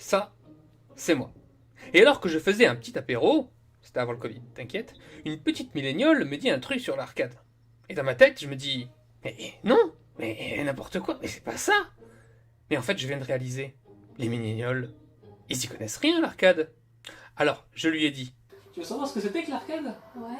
Ça, c'est moi. Et alors que je faisais un petit apéro, c'était avant le Covid, t'inquiète, une petite milléniole me dit un truc sur l'arcade. Et dans ma tête, je me dis, mais non, mais n'importe quoi, mais c'est pas ça. Mais en fait, je viens de réaliser, les millénioles, ils y connaissent rien à l'arcade. Alors, je lui ai dit, tu veux savoir ce que c'était que l'arcade? Ouais.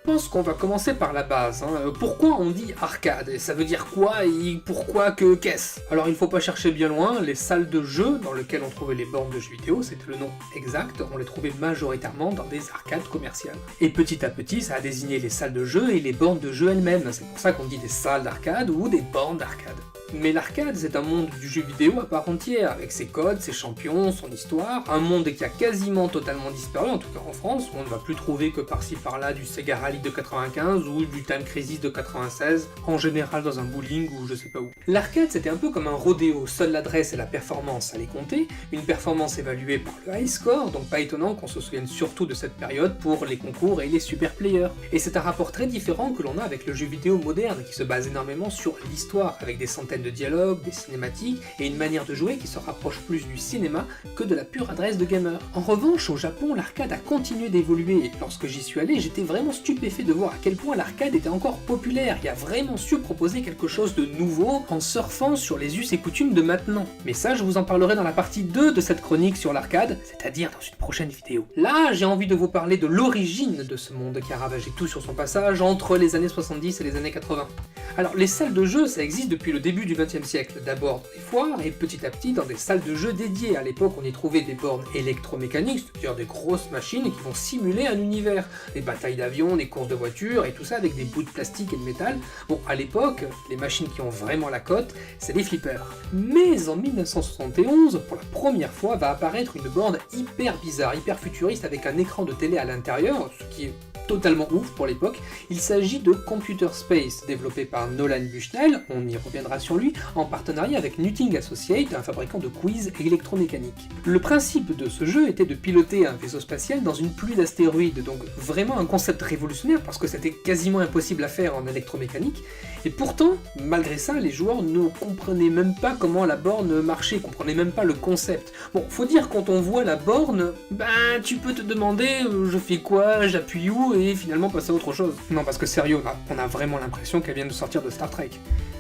Je pense qu'on va commencer par la base. Pourquoi on dit arcade? Et ça veut dire quoi et pourquoi que qu'est-ce? Alors il faut pas chercher bien loin, les salles de jeu dans lesquelles on trouvait les bornes de jeux vidéo, c'était le nom exact, on les trouvait majoritairement dans des arcades commerciales. Et petit à petit, ça a désigné les salles de jeu et les bornes de jeu elles-mêmes, c'est pour ça qu'on dit des salles d'arcade ou des bornes d'arcade. Mais l'arcade, c'est un monde du jeu vidéo à part entière, avec ses codes, ses champions, son histoire, un monde qui a quasiment totalement disparu, en tout cas en France, où on ne va plus trouver que par-ci par-là du Sega Rally de 95 ou du Time Crisis de 96, en général dans un bowling ou je sais pas où. L'arcade, c'était un peu comme un rodéo, seule l'adresse et la performance allaient compter, une performance évaluée par le high score, donc pas étonnant qu'on se souvienne surtout de cette période pour les concours et les super players. Et c'est un rapport très différent que l'on a avec le jeu vidéo moderne, qui se base énormément sur l'histoire, avec des centaines de dialogues, des cinématiques, et une manière de jouer qui se rapproche plus du cinéma que de la pure adresse de gamer. En revanche, au Japon, l'arcade a continué d'évoluer, et lorsque j'y suis allé, j'étais vraiment stupéfait de voir à quel point l'arcade était encore populaire, et a vraiment su proposer quelque chose de nouveau en surfant sur les us et coutumes de maintenant. Mais ça, je vous en parlerai dans la partie 2 de cette chronique sur l'arcade, c'est-à-dire dans une prochaine vidéo. Là, j'ai envie de vous parler de l'origine de ce monde qui a ravagé tout sur son passage entre les années 70 et les années 80. Alors, les salles de jeu, ça existe depuis le début du XXe siècle, d'abord dans les foires et petit à petit dans des salles de jeu dédiées. À l'époque, on y trouvait des bornes électromécaniques, c'est-à-dire des grosses machines qui vont simuler un univers, des batailles d'avions, des courses de voitures et tout ça avec des bouts de plastique et de métal. Bon, à l'époque, les machines qui ont vraiment la cote, c'est des flippers. Mais en 1971, pour la première fois, va apparaître une borne hyper bizarre, hyper futuriste avec un écran de télé à l'intérieur, ce qui est totalement ouf pour l'époque. Il s'agit de Computer Space, développé par Nolan Bushnell, on y reviendra sur lui, en partenariat avec Nutting Associates, un fabricant de quiz électromécaniques. Le principe de ce jeu était de piloter un vaisseau spatial dans une pluie d'astéroïdes, donc vraiment un concept révolutionnaire parce que c'était quasiment impossible à faire en électromécanique, et pourtant, malgré ça, les joueurs ne comprenaient même pas comment la borne marchait, comprenaient même pas le concept. Bon, faut dire quand on voit la borne, ben tu peux te demander je fais quoi, j'appuie où, et finalement passer à autre chose. Non, parce que sérieux, on a vraiment l'impression qu'elle vient de sortir de Star Trek.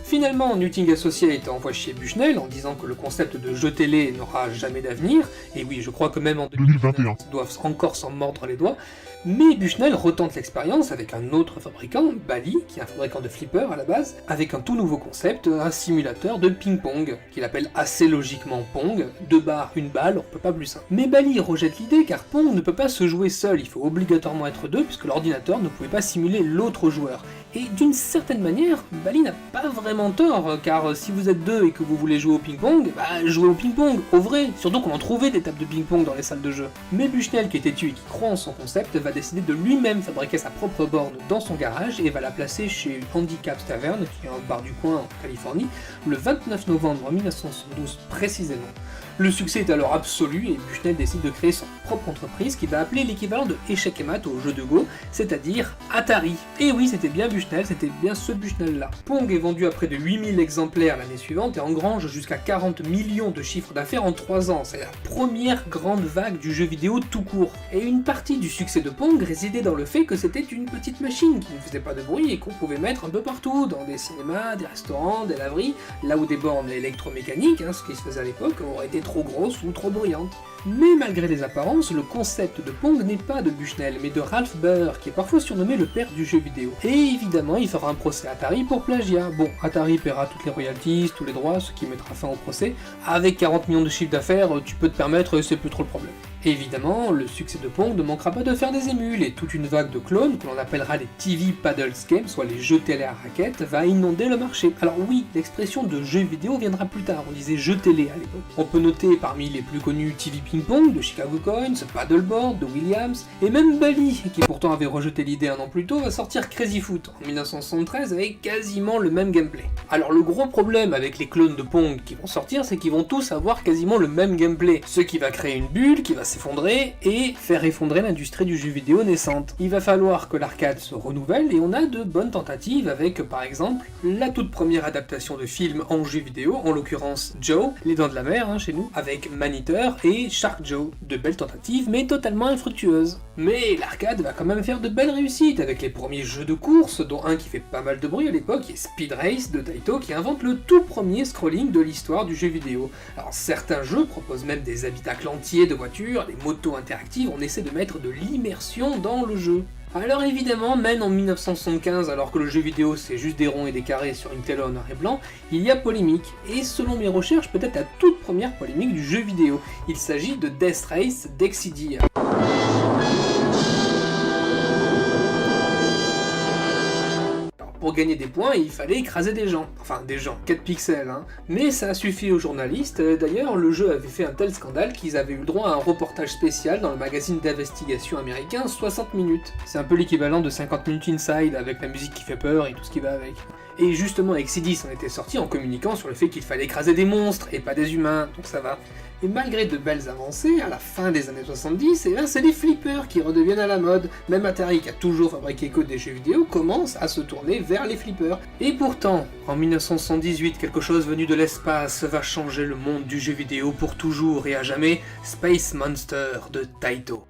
Finalement, Nutting Associates envoie chier Bushnell en disant que le concept de jeu télé n'aura jamais d'avenir, et oui, je crois que même en 2021, ils doivent encore s'en mordre les doigts, mais Bushnell retente l'expérience avec un autre fabricant, Bally, qui est un fabricant de flippers à la base, avec un tout nouveau concept, un simulateur de ping-pong, qu'il appelle assez logiquement Pong, 2 barres, 1 balle, on peut pas plus simple. Mais Bally rejette l'idée car Pong ne peut pas se jouer seul, il faut obligatoirement être deux puisque l'ordinateur ne pouvait pas simuler l'autre joueur. Et d'une certaine manière, Bally n'a pas vraiment tort, car si vous êtes deux et que vous voulez jouer au ping-pong, bah jouez au ping-pong, au vrai, surtout qu'on en trouvait des tables de ping-pong dans les salles de jeu. Mais Bushnell, qui est têtu et qui croit en son concept, va décider de lui-même fabriquer sa propre borne dans son garage et va la placer chez Handicap Tavern, qui est un bar du coin en Californie, le 29 novembre 1972 précisément. Le succès est alors absolu et Bushnell décide de créer son propre entreprise qui va appeler l'équivalent de Échec et Mat au jeu de Go, c'est-à-dire Atari. Et oui, c'était bien Bushnell, c'était bien ce Bushnell-là. Pong est vendu à près de 8000 exemplaires l'année suivante et engrange jusqu'à 40 millions de chiffres d'affaires en 3 ans. C'est la première grande vague du jeu vidéo tout court. Et une partie du succès de Pong résidait dans le fait que c'était une petite machine qui ne faisait pas de bruit et qu'on pouvait mettre un peu partout, dans des cinémas, des restaurants, des laveries, là où des bornes électromécaniques, ce qui se faisait à l'époque, auraient été trop grosses ou trop bruyantes. Mais malgré les apparences, le concept de Pong n'est pas de Bushnell, mais de Ralph Baer, qui est parfois surnommé le père du jeu vidéo. Et évidemment, il fera un procès à Atari pour plagiat. Bon, Atari paiera toutes les royalties, tous les droits, ce qui mettra fin au procès. Avec 40 millions de chiffre d'affaires, tu peux te permettre, c'est plus trop le problème. Et évidemment, le succès de Pong ne manquera pas de faire des émules, et toute une vague de clones, que l'on appellera les TV Paddles Games, soit les jeux télé à raquettes, va inonder le marché. Alors oui, l'expression de jeu vidéo viendra plus tard, on disait jeu télé à l'époque. On peut noter parmi les plus connus TV Ping Pong, de Chicago Coins, Paddleboard, de Williams, et même Bally, qui pourtant avait rejeté l'idée un an plus tôt, va sortir Crazy Foot, en 1973, avec quasiment le même gameplay. Alors le gros problème avec les clones de Pong qui vont sortir, c'est qu'ils vont tous avoir quasiment le même gameplay, ce qui va créer une bulle, qui va s'effondrer et faire effondrer l'industrie du jeu vidéo naissante. Il va falloir que l'arcade se renouvelle et on a de bonnes tentatives avec par exemple la toute première adaptation de film en jeu vidéo, en l'occurrence Joe, les Dents de la Mer chez nous, avec Maneater et Shark Joe. De belles tentatives mais totalement infructueuses. Mais l'arcade va quand même faire de belles réussites avec les premiers jeux de course, dont un qui fait pas mal de bruit à l'époque, qui est Speed Race de Taito, qui invente le tout premier scrolling de l'histoire du jeu vidéo. Alors certains jeux proposent même des habitacles entiers de voitures, des motos interactives, on essaie de mettre de l'immersion dans le jeu. Alors évidemment, même en 1975, alors que le jeu vidéo c'est juste des ronds et des carrés sur une télé en noir et blanc, il y a polémique, et selon mes recherches, peut-être la toute première polémique du jeu vidéo. Il s'agit de Death Race d'Exidia. Pour gagner des points, il fallait écraser des gens. Enfin, des gens, 4 pixels, Mais ça a suffi aux journalistes. D'ailleurs, le jeu avait fait un tel scandale qu'ils avaient eu le droit à un reportage spécial dans le magazine d'investigation américain 60 minutes. C'est un peu l'équivalent de 50 minutes Inside, avec la musique qui fait peur et tout ce qui va avec. Et justement, Exidis en était sorti en communiquant sur le fait qu'il fallait écraser des monstres et pas des humains, donc ça va. Et malgré de belles avancées, à la fin des années 70, c'est les flippers qui redeviennent à la mode. Même Atari, qui a toujours fabriqué que des jeux vidéo, commence à se tourner vers les flippers. Et pourtant, en 1978, quelque chose venu de l'espace va changer le monde du jeu vidéo pour toujours et à jamais, Space Monster de Taito.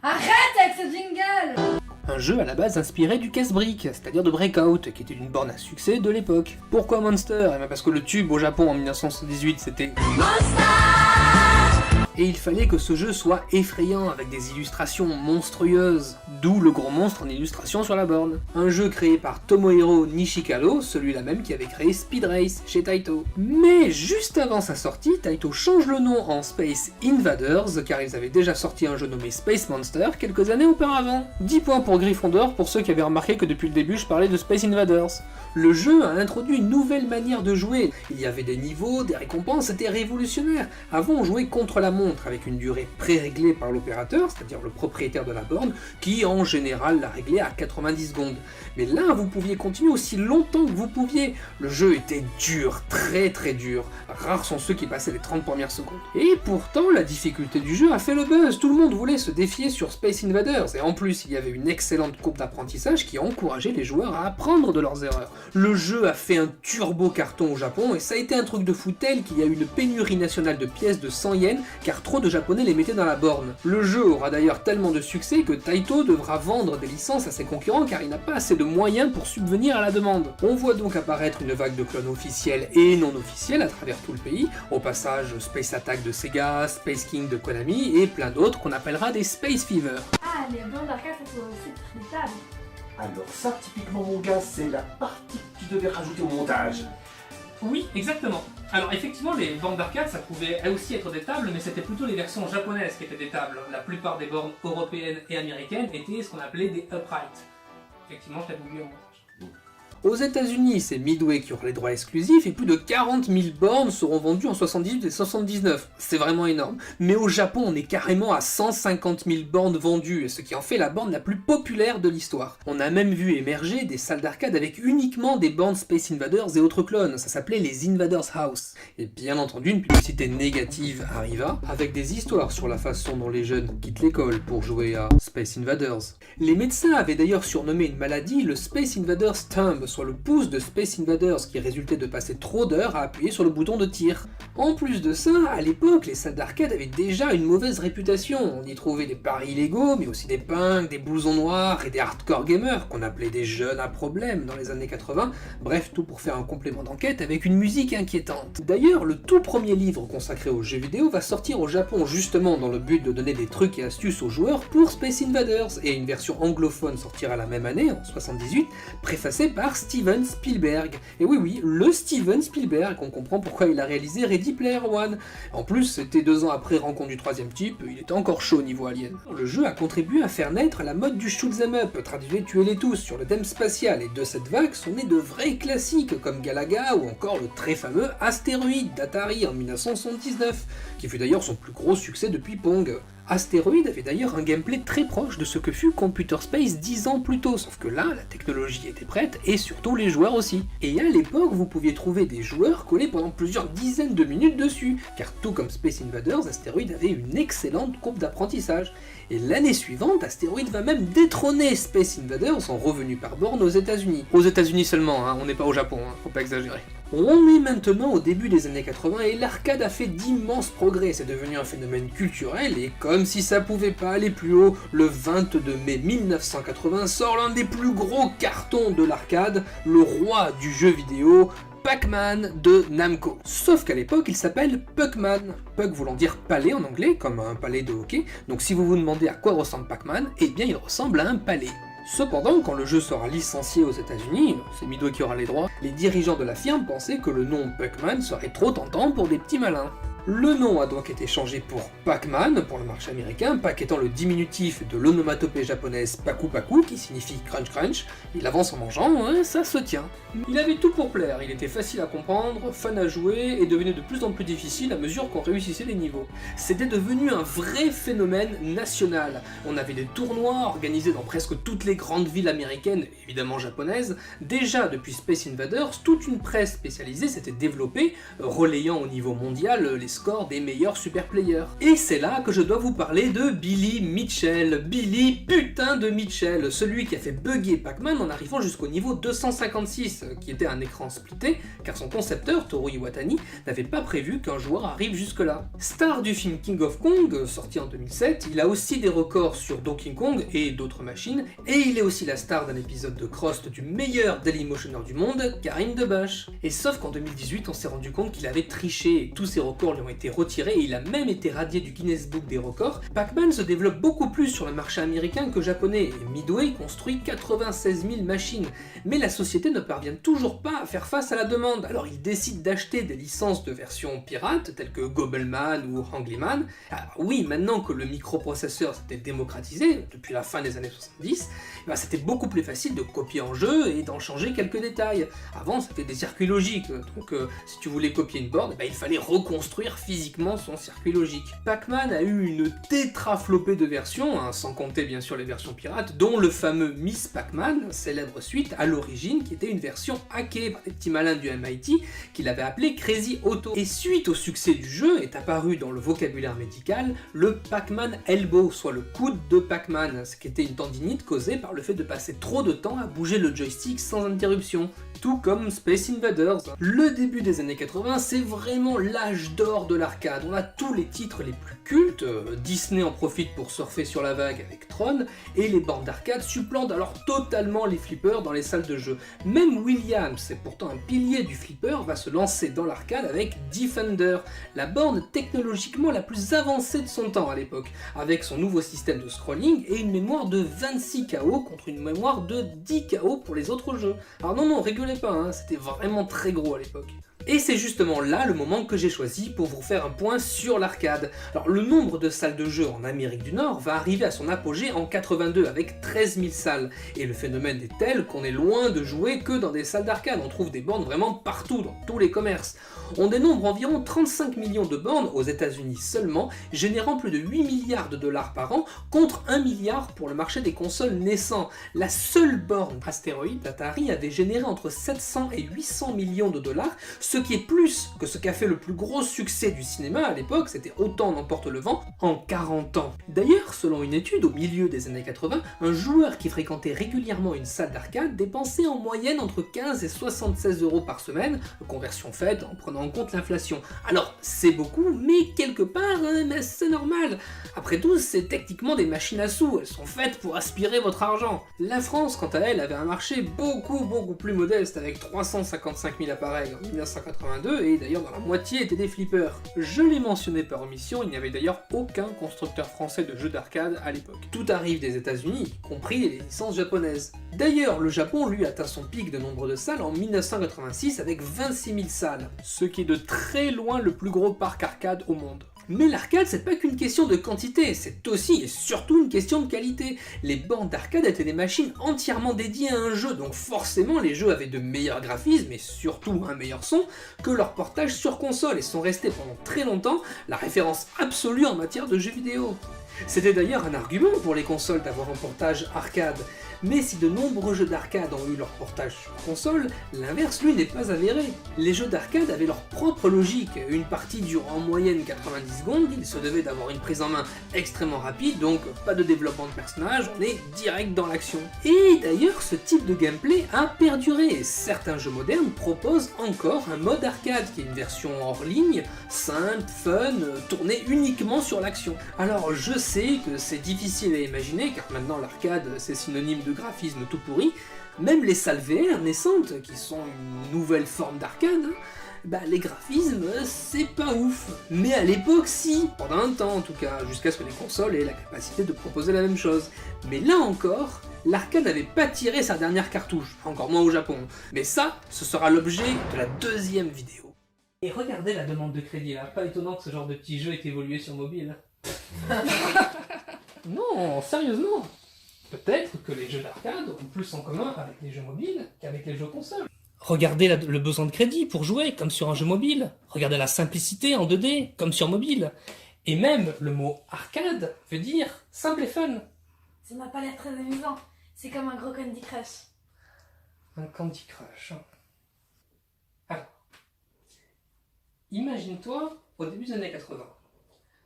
Arrête avec ce jingle! Un jeu à la base inspiré du casse-brique, c'est-à-dire de Breakout, qui était une borne à succès de l'époque. Pourquoi Monster? Eh bien parce que le tube au Japon en 1978 c'était Monster! Et il fallait que ce jeu soit effrayant, avec des illustrations monstrueuses, d'où le gros monstre en illustration sur la borne. Un jeu créé par Tomohiro Nishikado, celui-là même qui avait créé Speed Race chez Taito. Mais juste avant sa sortie, Taito change le nom en Space Invaders, car ils avaient déjà sorti un jeu nommé Space Monster quelques années auparavant. 10 points pour Gryffondor pour ceux qui avaient remarqué que depuis le début je parlais de Space Invaders. Le jeu a introduit une nouvelle manière de jouer. Il y avait des niveaux, des récompenses, c'était révolutionnaire. Avant, on jouait contre la montre avec une durée pré-réglée par l'opérateur, c'est-à-dire le propriétaire de la borne, qui en général la réglait à 90 secondes. Mais là, vous pouviez continuer aussi longtemps que vous pouviez. Le jeu était dur, très très dur. Rares sont ceux qui passaient les 30 premières secondes. Et pourtant, la difficulté du jeu a fait le buzz. Tout le monde voulait se défier sur Space Invaders. Et en plus, il y avait une excellente courbe d'apprentissage qui encourageait les joueurs à apprendre de leurs erreurs. Le jeu a fait un turbo carton au Japon et ça a été un truc de fou tel qu'il y a eu une pénurie nationale de pièces de 100 yens car trop de japonais les mettaient dans la borne. Le jeu aura d'ailleurs tellement de succès que Taito devra vendre des licences à ses concurrents car il n'a pas assez de moyens pour subvenir à la demande. On voit donc apparaître une vague de clones officiels et non officiels à travers tout le pays, au passage Space Attack de Sega, Space King de Konami et plein d'autres qu'on appellera des Space Fever. Ah, les bornes d'arcade, ça peut aussi être des tables. Alors ça, typiquement mon gars, c'est la partie que tu devais rajouter au montage. Oui, exactement. Alors effectivement, les bornes d'arcade, ça pouvait aussi être des tables, mais c'était plutôt les versions japonaises qui étaient des tables. La plupart des bornes européennes et américaines étaient ce qu'on appelait des upright. Effectivement, je l'avais oublié au montage. Aux États-Unis, c'est Midway qui aura les droits exclusifs et plus de 40 000 bornes seront vendues en 78 et 79. C'est vraiment énorme. Mais au Japon, on est carrément à 150 000 bornes vendues, ce qui en fait la borne la plus populaire de l'histoire. On a même vu émerger des salles d'arcade avec uniquement des bornes Space Invaders et autres clones. Ça s'appelait les Invaders House. Et bien entendu, une publicité négative arriva, avec des histoires sur la façon dont les jeunes quittent l'école pour jouer à Space Invaders. Les médecins avaient d'ailleurs surnommé une maladie le Space Invaders Thumb, soit le pouce de Space Invaders qui résultait de passer trop d'heures à appuyer sur le bouton de tir. En plus de ça, à l'époque, les salles d'arcade avaient déjà une mauvaise réputation. On y trouvait des paris illégaux, mais aussi des punks, des blousons noirs et des hardcore gamers, qu'on appelait des jeunes à problème dans les années 80, bref, tout pour faire un complément d'enquête avec une musique inquiétante. D'ailleurs, le tout premier livre consacré aux jeux vidéo va sortir au Japon justement dans le but de donner des trucs et astuces aux joueurs pour Space Invaders, et une version anglophone sortira la même année, en 78, préfacée par Steven Spielberg. Et oui, le Steven Spielberg, on comprend pourquoi il a réalisé Ready Player One. En plus, c'était 2 ans après Rencontre du troisième type, il était encore chaud niveau Alien. Le jeu a contribué à faire naître la mode du shoot'em up, traduit tuez-les tous, sur le thème spatial, et de cette vague sont nés de vrais classiques comme Galaga ou encore le très fameux Astéroïde d'Atari en 1979, qui fut d'ailleurs son plus gros succès depuis Pong. Asteroid avait d'ailleurs un gameplay très proche de ce que fut Computer Space 10 ans plus tôt, sauf que là, la technologie était prête, et surtout les joueurs aussi. Et à l'époque, vous pouviez trouver des joueurs collés pendant plusieurs dizaines de minutes dessus, car tout comme Space Invaders, Asteroid avait une excellente courbe d'apprentissage. Et l'année suivante, Asteroid va même détrôner Space Invaders en revenu par borne aux États-Unis. Aux États-Unis seulement, hein, on n'est pas au Japon, hein, faut pas exagérer. On est maintenant au début des années 80 et l'arcade a fait d'immenses progrès, c'est devenu un phénomène culturel et comme si ça pouvait pas aller plus haut, le 22 mai 1980 sort l'un des plus gros cartons de l'arcade, le roi du jeu vidéo, Pac-Man de Namco. Sauf qu'à l'époque, il s'appelle Puckman. Puck voulant dire palais en anglais, comme un palais de hockey. Donc si vous vous demandez à quoi ressemble Pac-Man, eh bien il ressemble à un palais. Cependant, quand le jeu sera licencié aux États-Unis, c'est Midway qui aura les droits, les dirigeants de la firme pensaient que le nom Puckman serait trop tentant pour des petits malins. Le nom a donc été changé pour Pac-Man pour le marché américain, Pac étant le diminutif de l'onomatopée japonaise Paku Paku qui signifie crunch crunch. Il avance en mangeant, hein, ça se tient. Il avait tout pour plaire, il était facile à comprendre, fun à jouer et devenait de plus en plus difficile à mesure qu'on réussissait les niveaux. C'était devenu un vrai phénomène national. On avait des tournois organisés dans presque toutes les grandes villes américaines, évidemment japonaises. Déjà depuis Space Invaders, toute une presse spécialisée s'était développée, relayant au niveau mondial les scores des meilleurs super players. Et c'est là que je dois vous parler de Billy Mitchell. Billy putain de Mitchell, celui qui a fait bugger Pac-Man en arrivant jusqu'au niveau 256, qui était un écran splitté, car son concepteur, Toru Iwatani, n'avait pas prévu qu'un joueur arrive jusque-là. Star du film King of Kong, sorti en 2007, il a aussi des records sur Donkey Kong et d'autres machines, et il est aussi la star d'un épisode de Crost du meilleur Dailymotioner du monde, Karim Debache. Et sauf qu'en 2018, on s'est rendu compte qu'il avait triché, et tous ses records lui ont été retirés, et il a même été radié du Guinness Book des records. Pac-Man se développe beaucoup plus sur le marché américain que japonais, et Midway construit 96 000 machines, mais la société ne parvient toujours pas à faire face à la demande, alors il décide d'acheter des licences de versions pirates, telles que Gobbleman ou Hanglyman. Alors oui, maintenant que le microprocesseur s'était démocratisé, depuis la fin des années 70, c'était beaucoup plus facile de copier en jeu et d'en changer quelques détails. Avant, c'était des circuits logiques, donc si tu voulais copier une borne, il fallait reconstruire physiquement son circuit logique. Pac-Man a eu une tétraflopée de versions, sans compter bien sûr les versions pirates, dont le fameux Miss Pac-Man, célèbre suite à l'origine, qui était une version hackée par des petits malins du MIT, qui l'avaient appelé Crazy Auto. Et suite au succès du jeu, est apparu dans le vocabulaire médical le Pac-Man Elbow, soit le coude de Pac-Man, ce qui était une tendinite causée par le fait de passer trop de temps à bouger le joystick sans interruption, tout comme Space Invaders. Le début des années 80, c'est vraiment l'âge d'or de l'arcade. On a tous les titres les plus cultes, Disney en profite pour surfer sur la vague avec Tron, et les bornes d'arcade supplantent alors totalement les flippers dans les salles de jeu. Même Williams, c'est pourtant un pilier du flipper, va se lancer dans l'arcade avec Defender, la borne technologiquement la plus avancée de son temps à l'époque, avec son nouveau système de scrolling et une mémoire de 26 KO contre une mémoire de 10 KO pour les autres jeux. Alors non, rigolez pas, c'était vraiment très gros à l'époque. Et c'est justement là le moment que j'ai choisi pour vous faire un point sur l'arcade. Alors le nombre de salles de jeu en Amérique du Nord va arriver à son apogée en 82 avec 13 000 salles. Et le phénomène est tel qu'on est loin de jouer que dans des salles d'arcade, on trouve des bornes vraiment partout, dans tous les commerces. On dénombre environ 35 millions de bornes aux États-Unis seulement, générant plus de 8 milliards de dollars par an, contre 1 milliard pour le marché des consoles naissants. La seule borne Asteroid d'Atari avait généré entre 700 et 800 millions de dollars, ce qui est plus que ce qu'a fait le plus gros succès du cinéma à l'époque, c'était Autant n'emporte le vent, en 40 ans. D'ailleurs, selon une étude au milieu des années 80, un joueur qui fréquentait régulièrement une salle d'arcade dépensait en moyenne entre 15 et 76 euros par semaine, conversion faite en prenant en compte l'inflation. Alors, c'est beaucoup, mais quelque part, c'est normal. Après tout, c'est techniquement des machines à sous, elles sont faites pour aspirer votre argent. La France, quant à elle, avait un marché beaucoup plus modeste, avec 355 000 appareils en 1982, et d'ailleurs dans la moitié étaient des flippers. Je l'ai mentionné par omission, il n'y avait d'ailleurs aucun constructeur français de jeux d'arcade à l'époque. Tout arrive des États-Unis, y compris les licences japonaises. D'ailleurs, le Japon, lui, atteint son pic de nombre de salles en 1986 avec 26 000 salles, ce qui est de très loin le plus gros parc arcade au monde. Mais l'arcade, c'est pas qu'une question de quantité, c'est aussi et surtout une question de qualité. Les bornes d'arcade étaient des machines entièrement dédiées à un jeu, donc forcément les jeux avaient de meilleurs graphismes et surtout un meilleur son que leur portage sur console et sont restés pendant très longtemps la référence absolue en matière de jeux vidéo. C'était d'ailleurs un argument pour les consoles d'avoir un portage arcade, mais si de nombreux jeux d'arcade ont eu leur portage sur console, l'inverse lui n'est pas avéré. Les jeux d'arcade avaient leur propre logique, une partie dure en moyenne 90 secondes, il se devait d'avoir une prise en main extrêmement rapide, donc pas de développement de personnage, on est direct dans l'action. Et d'ailleurs ce type de gameplay a perduré, et certains jeux modernes proposent encore un mode arcade qui est une version hors ligne, simple, fun, tournée uniquement sur l'action. Alors je sais que c'est difficile à imaginer, car maintenant l'arcade c'est synonyme de graphisme tout pourri, même les salles VR naissantes, qui sont une nouvelle forme d'arcade, les graphismes c'est pas ouf. Mais à l'époque si, pendant un temps en tout cas, jusqu'à ce que les consoles aient la capacité de proposer la même chose. Mais là encore, l'arcade n'avait pas tiré sa dernière cartouche, encore moins au Japon. Mais ça, ce sera l'objet de la deuxième vidéo. Et regardez la demande de crédit là, pas étonnant que ce genre de petit jeu ait évolué sur mobile. Non, sérieusement. Peut-être que les jeux d'arcade ont plus en commun avec les jeux mobiles qu'avec les jeux consoles. Regardez le besoin de crédit pour jouer, comme sur un jeu mobile. Regardez la simplicité en 2D, comme sur mobile. Et même le mot arcade veut dire simple et fun. Ça m'a pas l'air très amusant. C'est comme un gros Candy Crush. Un Candy Crush. Alors, imagine-toi au début des années 80.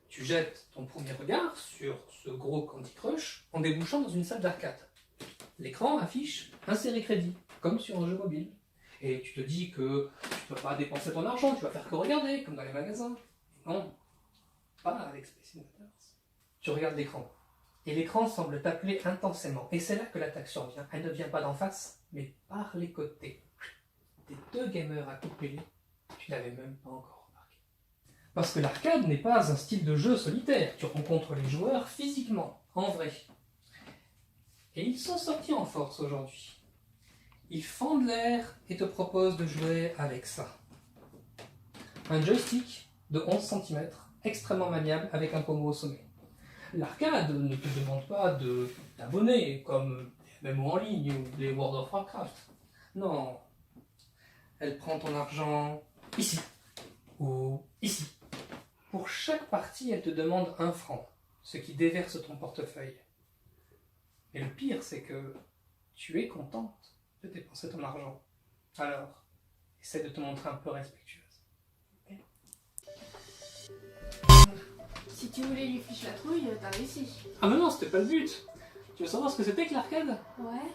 Tu jettes ton premier regard sur ce gros Candy Crush en débouchant dans une salle d'arcade. L'écran affiche insérer crédit, comme sur un jeu mobile. Et tu te dis que tu ne peux pas dépenser ton argent, tu vas faire que regarder, comme dans les magasins. Non, pas avec Space Invaders. Tu regardes l'écran. Et l'écran semble t'appeler intensément. Et c'est là que l'attaque survient. Elle ne vient pas d'en face, mais par les côtés. Tes deux gamers à couper, tu n'avais même pas encore remarqué. Parce que l'arcade n'est pas un style de jeu solitaire. Tu rencontres les joueurs physiquement, en vrai. Et ils sont sortis en force aujourd'hui. Ils fendent l'air et te proposent de jouer avec ça. Un joystick de 11 cm, extrêmement maniable avec un pommeau au sommet. L'arcade ne te demande pas de t'abonner, comme les MMO en ligne ou les World of Warcraft. Non. Elle prend ton argent ici, ou ici. Pour chaque partie, elle te demande 1 franc, ce qui déverse ton portefeuille. Et le pire, c'est que tu es contente de dépenser ton argent. Alors, essaie de te montrer un peu respectueuse. Okay. Si tu voulais lui fiche la trouille, t'as réussi. Ah mais non, c'était pas le but. Tu veux savoir ce que c'était que l'arcade? Ouais.